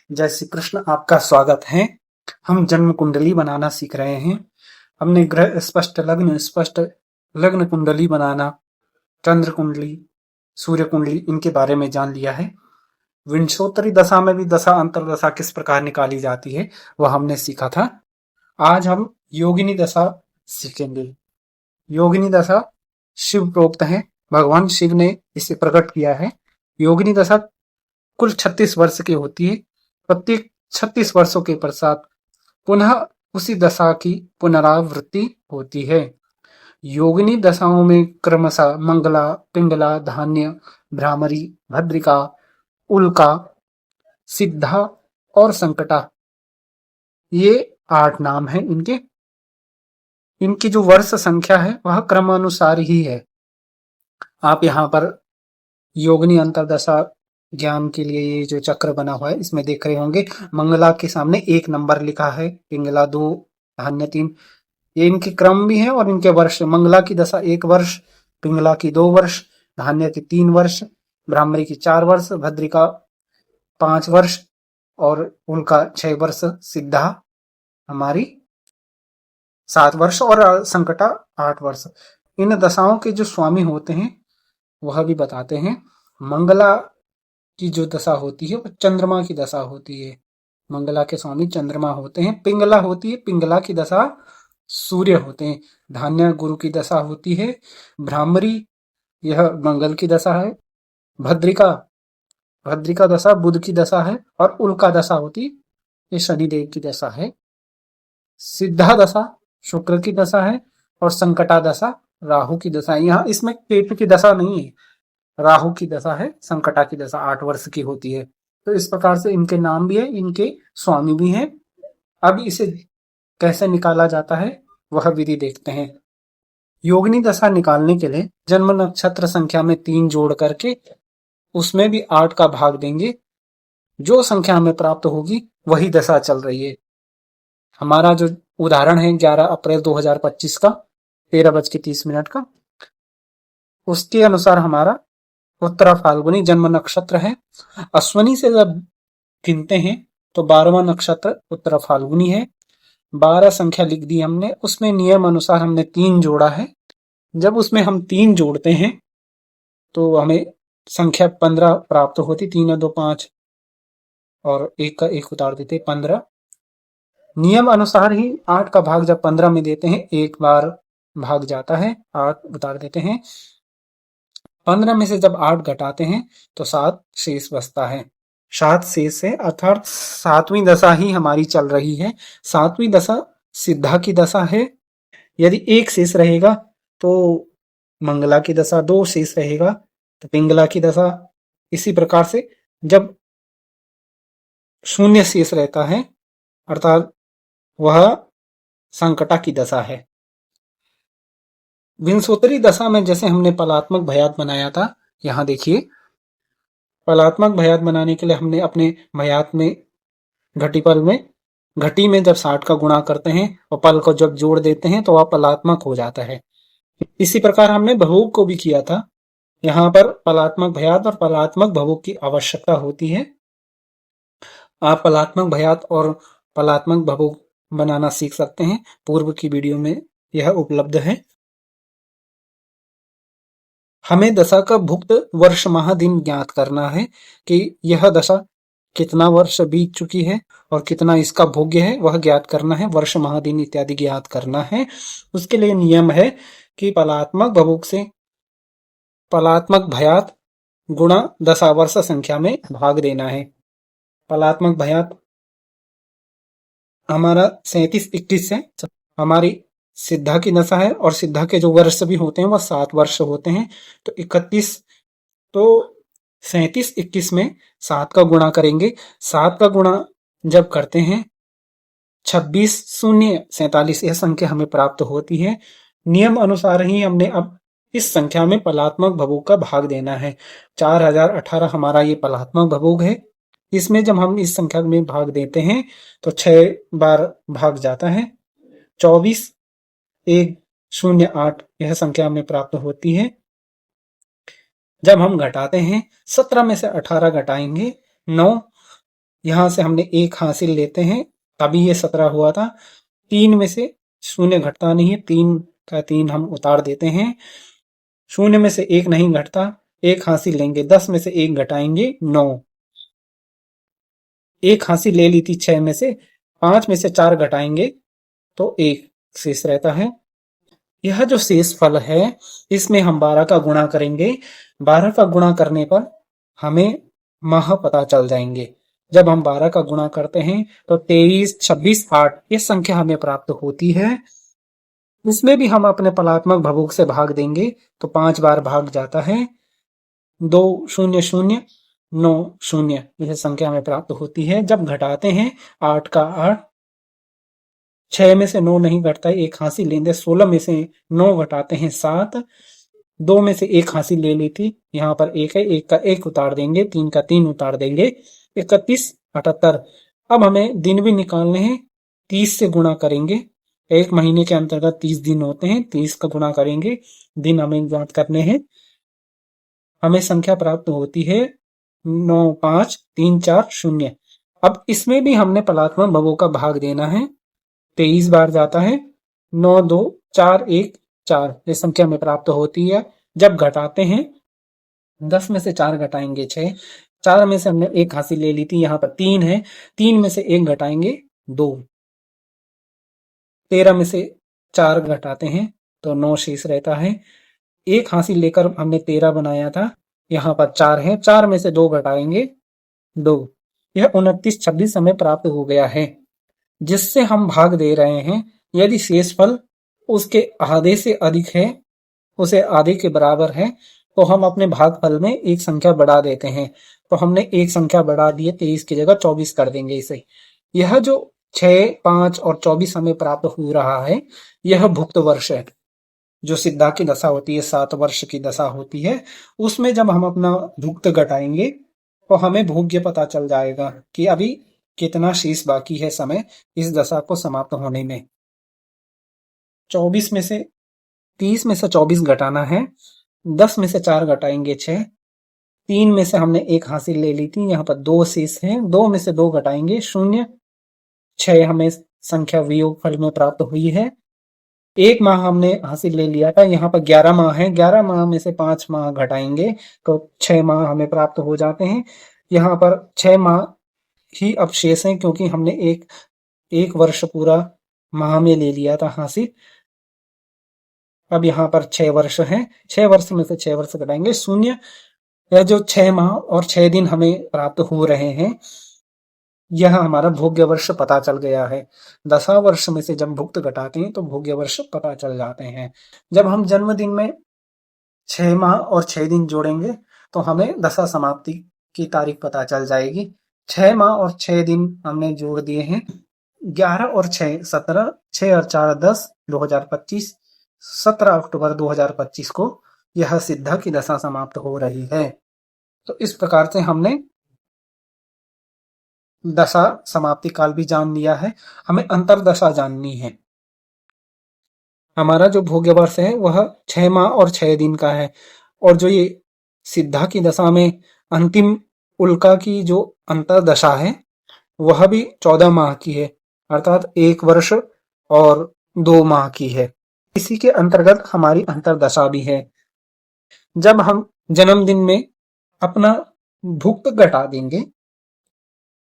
जय श्री कृष्ण। आपका स्वागत है। हम जन्म कुंडली बनाना सीख रहे हैं। हमने ग्रह स्पष्ट लग्न कुंडली बनाना, चंद्र कुंडली, सूर्य कुंडली, इनके बारे में जान लिया है। विंशोत्तरी दशा में भी दशा अंतरदशा किस प्रकार निकाली जाती है वह हमने सीखा था। आज हम योगिनी दशा सीखेंगे। योगिनी दशा शिव प्रोक्त है, भगवान शिव ने इसे प्रकट किया है। योगिनी दशा कुल 36 वर्ष की होती है। प्रत्येक 36 वर्षों के पश्चात पुनः उसी दशा की पुनरावृत्ति होती है। योगिनी दशाओं में क्रमशः मंगला, पिंगला, धान्य, भ्रामरी, भद्रिका, उल्का, सिद्धा और संकटा, ये 8 नाम हैं इनके। इनकी जो वर्ष संख्या है वह क्रमानुसार ही है। आप यहाँ पर योगिनी अंतरदशा ज्ञान के लिए ये जो चक्र बना हुआ है इसमें देख रहे होंगे, मंगला के सामने 1 नंबर लिखा है, पिंगला 2, धान्य 3। ये इनके क्रम भी है और इनके वर्ष। मंगला की दशा 1 वर्ष, पिंगला की 2 वर्ष, धान्य की 3 वर्ष, भ्रामरी की 4 वर्ष, भद्रिका 5 वर्ष और उनका 6 वर्ष, सिद्धा हमारी 7 वर्ष और संकटा 8 वर्ष। इन दशाओं के जो स्वामी होते हैं वह भी बताते हैं। मंगला की जो दशा होती है वह चंद्रमा की दशा होती है। मंगला के स्वामी चंद्रमा होते हैं। पिंगला होती है, पिंगला की दशा सूर्य होते हैं। धान्य गुरु की दशा होती है। भ्रामरी यह मंगल की दशा है। भद्रिका दशा बुध की दशा है और उल्का दशा होती ये शनिदेव की दशा है। सिद्धा दशा शुक्र की दशा है और संकटा दशा राहु की दशा है। यहाँ इसमें केतु की दशा नहीं है, राहु की दशा है। संकटा की दशा 8 वर्ष की होती है। तो इस प्रकार से इनके नाम भी है, इनके स्वामी भी हैं। अब इसे कैसे निकाला जाता है वह विधि देखते हैं। योगिनी दशा निकालने के लिए जन्म नक्षत्र संख्या में 3 जोड़ करके उसमें भी 8 का भाग देंगे। जो संख्या हमें प्राप्त होगी वही दशा चल रही है। हमारा जो उदाहरण है 11 अप्रैल 2025 का 13:30 का, उसके अनुसार हमारा उत्तरा फाल्गुनी जन्म नक्षत्र है। अश्वनी से जब गिनते हैं तो 12वां नक्षत्र उत्तरा फाल्गुनी है। 12 संख्या लिख दी हमने, उसमें नियम अनुसार हमने 3 जोड़ा है। जब उसमें हम 3 जोड़ते हैं तो हमें संख्या 15 प्राप्त होती। 3 और 2 5 और 1 का 1 उतार देते 15। नियम अनुसार ही 8 का भाग जब 15 में देते हैं, एक बार भाग जाता है, 8 उतार देते हैं। 15 में से जब 8 घटाते हैं तो 7 शेष बचता है। 7 शेष है, अर्थात 7वीं दशा ही हमारी चल रही है। 7वीं दशा सिद्धा की दशा है। यदि 1 शेष रहेगा तो मंगला की दशा, 2 शेष रहेगा तो पिंगला की दशा। इसी प्रकार से जब 0 शेष रहता है अर्थात वह संकटा की दशा है। विंशोत्तरी दशा में जैसे हमने पलात्मक भयात बनाया था, यहां देखिए पलात्मक भयात बनाने के लिए हमने अपने भयात में घटी में जब 60 का गुणा करते हैं और पल को जब जोड़ देते हैं तो वह पलात्मक हो जाता है। इसी प्रकार हमने भवोग को भी किया था। यहाँ पर पलात्मक भयात और पलात्मक भवोग की आवश्यकता होती है। आप पलात्मक भयात और पलात्मक भवोग बनाना सीख सकते हैं। पूर्व की वीडियो में यह उपलब्ध है। हमें दशा का भुक्त वर्ष माह दिन ज्ञात करना है कि यह दशा कितना वर्ष बीत चुकी है और कितना इसका भोग्य है, वह ज्ञात करना है। वर्ष माह दिन इत्यादि ज्ञात करना है। उसके लिए नियम है कि पलात्मक भवोग से पलात्मक भयात गुणा दशा वर्ष संख्या में भाग देना है। पलात्मक भयात हमारा 37-21 है। हमारी सिद्धा की दशा है और सिद्धा के जो वर्ष भी होते हैं वह 7 वर्ष होते हैं। तो 31, तो 37-21 में 7 का गुणा करेंगे। 7 का गुणा जब करते हैं 26 0 47 यह संख्या हमें प्राप्त होती है। नियम अनुसार ही हमने अब इस संख्या में पलात्मक भवोग का भाग देना है। 4018 हमारा ये पलात्मक भवोग है। इसमें जब हम इस संख्या में भाग देते हैं तो 6 बार भाग जाता है। 24 1 0 8 यह संख्या हमें प्राप्त होती है। जब हम घटाते हैं 17 में से 18 घटाएंगे 9 यहाँ से हमने 1 हासिल लेते हैं, तभी ये 17 हुआ था। 3 में से शून्य घटता नहीं है, 3 का 3 हम उतार देते हैं। शून्य में से 1 नहीं घटता, 1 हासिल लेंगे, 10 में से 1 घटाएंगे 9। 1 हासिल ले ली थी 6 में से, 5 में से 4 घटाएंगे तो 1 शेष रहता है। यह जो शेष फल है, इसमें हम 12 का गुणा करेंगे। 12 का गुणा करने पर हमें माह पता चल जाएंगे। जब हम 12 का गुणा करते हैं तो 23, 26, 8 ये संख्या हमें प्राप्त होती है। इसमें भी हम अपने पलात्मक भवोग से भाग देंगे तो 5 बार भाग जाता है। 2 0 0 9 0 यह संख्या हमें प्राप्त होती है। जब घटाते हैं 8 का 8, 6 में से 9 नहीं घटता है, 1 हासिल लेंगे। 16 में से 9 घटाते हैं 7, 2 में से 1 हासिल ले ली थी, यहाँ पर 1 है, 1 का 1 उतार देंगे, 3 का 3 उतार देंगे, 31, 78। अब हमें दिन भी निकालने हैं, 30 से गुणा करेंगे। एक महीने के अंतर्गत 30 दिन होते हैं, 30 का गुणा करेंगे, दिन हमें ज्ञात करने हैं। हमें संख्या प्राप्त होती है 9, 5, 3, 4, 0। अब इसमें भी हमने पलात्मक भवों का भाग देना है। 23 बार जाता है, 9, 2, 4, 1, 4 ये संख्या में प्राप्त होती है। जब घटाते हैं 10 में से 4 घटाएंगे 6, 4 में से हमने 1 हासिल ले ली थी, यहाँ पर 3 है, 3 में से 1 घटाएंगे 2, 13 में से 4 घटाते हैं तो 9 शेष रहता है। 1 हासिल लेकर हमने 13 बनाया था, यहाँ पर 4 है, 4 में से 2 घटाएंगे 2, यह 29, 26 हमें प्राप्त हो गया है, जिससे हम भाग दे रहे हैं। यदि शेष फल उसके आधे से अधिक है, उसे आधे के बराबर है, तो हम अपने भागफल में एक संख्या बढ़ा देते हैं। तो हमने एक संख्या बढ़ा दी है, 23 की जगह 24 कर देंगे इसे। यह जो 6, 5 और 24 हमें प्राप्त हो रहा है, यह भुक्त वर्ष है। जो सिद्धा की दशा होती है, 7 वर्ष की दशा होती है, उसमें जब हम अपना भुक्त घटाएंगे तो हमें भोग्य पता चल जाएगा कि अभी कितना शेष बाकी है समय इस दशा को समाप्त होने में। 24 में से 30 में से 24 घटाना है, 10 में से 4 घटाएंगे 6, 3 में से हमने 1 हासिल ले ली थी, यहाँ पर 2 शेष है, 2 में से 2 घटाएंगे 0, 6 हमें संख्या वियोग फल में प्राप्त हुई है। 1 माह हमने हासिल ले लिया था, यहाँ पर 11 माह है, 11 माह में से 5 माह घटाएंगे तो 6 माह हमें प्राप्त हो जाते हैं। यहाँ पर 6 माह ही अब शेष हैं, क्योंकि हमने एक वर्ष पूरा माह में ले लिया था हासिल। अब यहाँ पर 6 वर्ष हैं, 6 वर्ष में से 6 वर्ष घटाएंगे 0। यह जो 6 माह और 6 दिन हमें प्राप्त हो रहे हैं, यह हमारा भोग्य वर्ष पता चल गया है। दशा वर्ष में से जब भुक्त घटाते हैं तो भोग्य वर्ष पता चल जाते हैं। जब हम जन्मदिन में 6 माह और 6 दिन जोड़ेंगे तो हमें दशा समाप्ति की तारीख पता चल जाएगी। 6 माह और 6 दिन हमने जोड़ दिए हैं, 11 और 6 17, 6 और 4 10, 2025, 17 अक्टूबर 2025 को यह सिद्धा की दशा समाप्त हो रही है। तो इस प्रकार से हमने दशा समाप्ति काल भी जान लिया है। हमें अंतरदशा जाननी है। हमारा जो भोग्य वर्ष है वह 6 माह और 6 दिन का है, और जो ये सिद्धा की दशा में अंतिम उल्का की जो अंतरदशा है वह भी 14 माह की है, अर्थात 1 वर्ष और 2 माह की है। इसी के अंतर्गत हमारी अंतरदशा भी है। जब हम जन्मदिन में अपना भुक्त घटा देंगे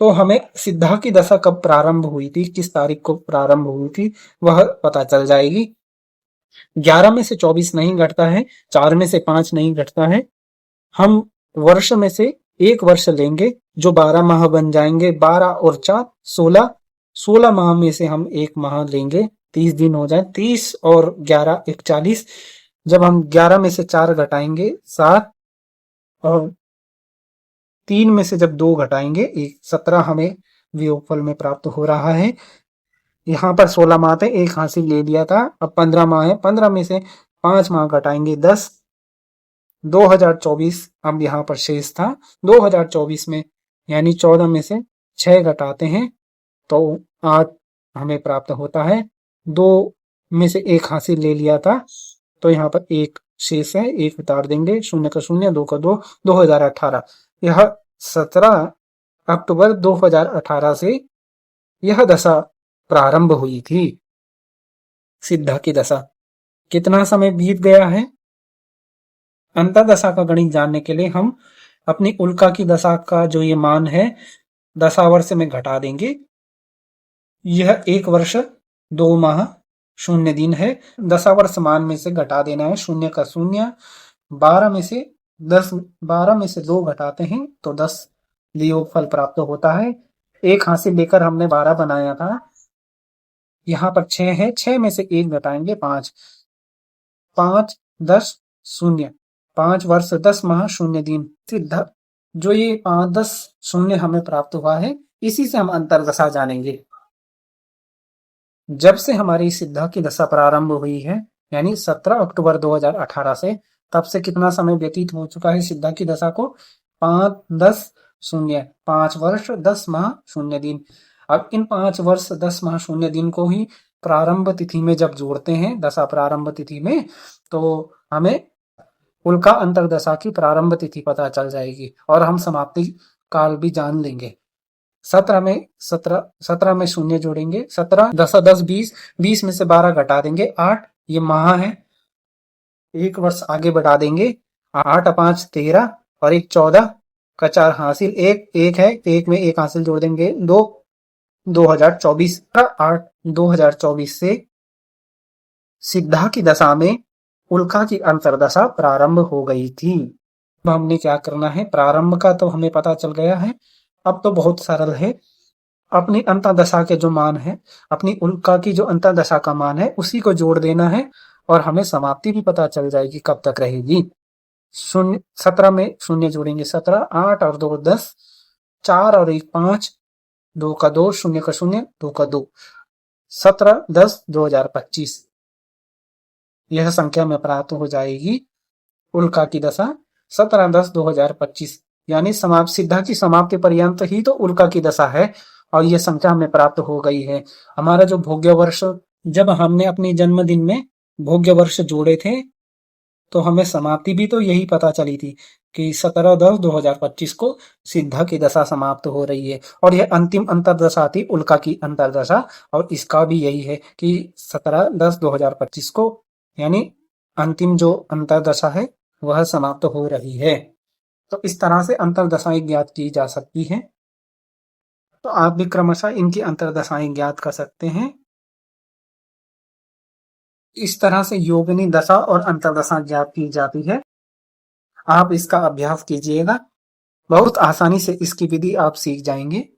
तो हमें सिद्धा की दशा कब प्रारंभ हुई थी, किस तारीख को प्रारंभ हुई थी, वह पता चल जाएगी। 11 में से 24 नहीं घटता है, 4 में से 5 नहीं घटता है। हम वर्ष में से 1 वर्ष लेंगे जो 12 माह बन जाएंगे, 12 और 4 16, 16 माह में से हम 1 माह लेंगे, 30 दिन हो जाए, 30 और 11 41। जब हम 11 में से 4 घटाएंगे 7, और 3 में से जब 2 घटाएंगे 1, 17 हमें वियोगफल में प्राप्त हो रहा है। यहाँ पर 16 माह थे, 1 हासिल ले लिया था, अब 15 माह है, 15 में से 5 माह घटाएंगे 10, 2024 अब यहाँ पर शेष था। 2024 में यानी 14 में से 6 घटाते हैं तो 8 हमें प्राप्त होता है। 2 में से 1 हासिल ले लिया था तो यहाँ पर 1 शेष है, 1 उतार देंगे, 0 का 0, 2 का 2, 2018। यह 17 अक्टूबर 2018 से यह दशा प्रारंभ हुई थी। सिद्धा की दशा। कितना समय बीत गया है? अंतर्दशा का गणित जानने के लिए हम अपनी उल्का की दशा का जो ये मान है दशावर्ष में घटा देंगे। यह 1 वर्ष 2 माह 0 दिन है। दशावर्ष मान में से घटा देना है, शून्य का शून्य। 12 में से 2 घटाते हैं तो 10 फल प्राप्त होता है। एक हासिल लेकर हमने 12 बनाया था, यहाँ पर 6 है, 6 में से 1 घटाएंगे 5, 5 10 0, 5 वर्ष 10 माह 0 दिन। सिद्धा जो ये 5 10 0 हमें प्राप्त हुआ है, इसी से हम अंतर्दशा जानेंगे। जब से हमारी सिद्धा की दशा प्रारंभ हुई है, यानी 17 अक्टूबर 2018 से, तब से कितना समय व्यतीत हो चुका है सिद्धा की दशा को? 5 10 0, 5 वर्ष 10 माह 0 दिन। अब इन 5 वर्ष 10 माह 0 दिन को ही प्रारंभ तिथि में जब जोड़ते हैं, दशा प्रारंभ तिथि में, तो हमें उल्का अंतर्दशा की प्रारंभ तिथि पता चल जाएगी और हम समाप्ति काल भी जान लेंगे। 17 में शून्य जोड़ेंगे, 17 10 10 20, 20 में से 12 घटा देंगे 8, ये माह है। 1 वर्ष आगे बढ़ा देंगे, 8 5 13 और 1 14 का 4 हासिल, 1 है, 1 में 1 हासिल जोड़ देंगे 2, 2024 8 2024 से सिद्धा की दशा में उल्का की अंतर्दशा प्रारंभ हो गई थी। अब हमने क्या करना है? प्रारंभ का तो हमें पता चल गया है, अब तो बहुत सरल है। अपनी अंतर्दशा के जो मान है, अपनी उल्का की जो अंतर्दशा का मान है, उसी को जोड़ देना है और हमें समाप्ति भी पता चल जाएगी कब तक रहेगी। 17 में शून्य जोड़ेंगे, 17, 8 और 2 10, 4 और 1 5, 2 का 2, शून्य का शून्य, 2 का 2, 17 10 2025 यह संख्या में प्राप्त हो जाएगी उल्का की दशा 17 10 2025, यानी समाप्त सिद्धा की समाप्ति पर्यंत ही तो उल्का की दशा है और यह संख्या हमें प्राप्त हो गई है। हमारा जो भोग्य वर्ष, जब हमने अपने जन्मदिन में भोग्य वर्ष जोड़े थे तो हमें समाप्ति भी तो यही पता चली थी कि 17 10 2025 को सिद्धा की दशा समाप्त हो रही है और यह अंतिम अंतर्दशा थी उल्का की अंतर्दशा, और इसका भी यही है कि 17 10 2025 को, यानी अंतिम जो अंतर्दशा है वह समाप्त हो रही है। तो इस तरह से अंतर्दशाएं ज्ञात की जा सकती हैं। तो आप भी क्रमशः इनकी अंतर्दशाएं ज्ञात कर सकते हैं। इस तरह से योगिनी दशा और अंतर्दशा ज्ञात की जाती है। आप इसका अभ्यास कीजिएगा, बहुत आसानी से इसकी विधि आप सीख जाएंगे।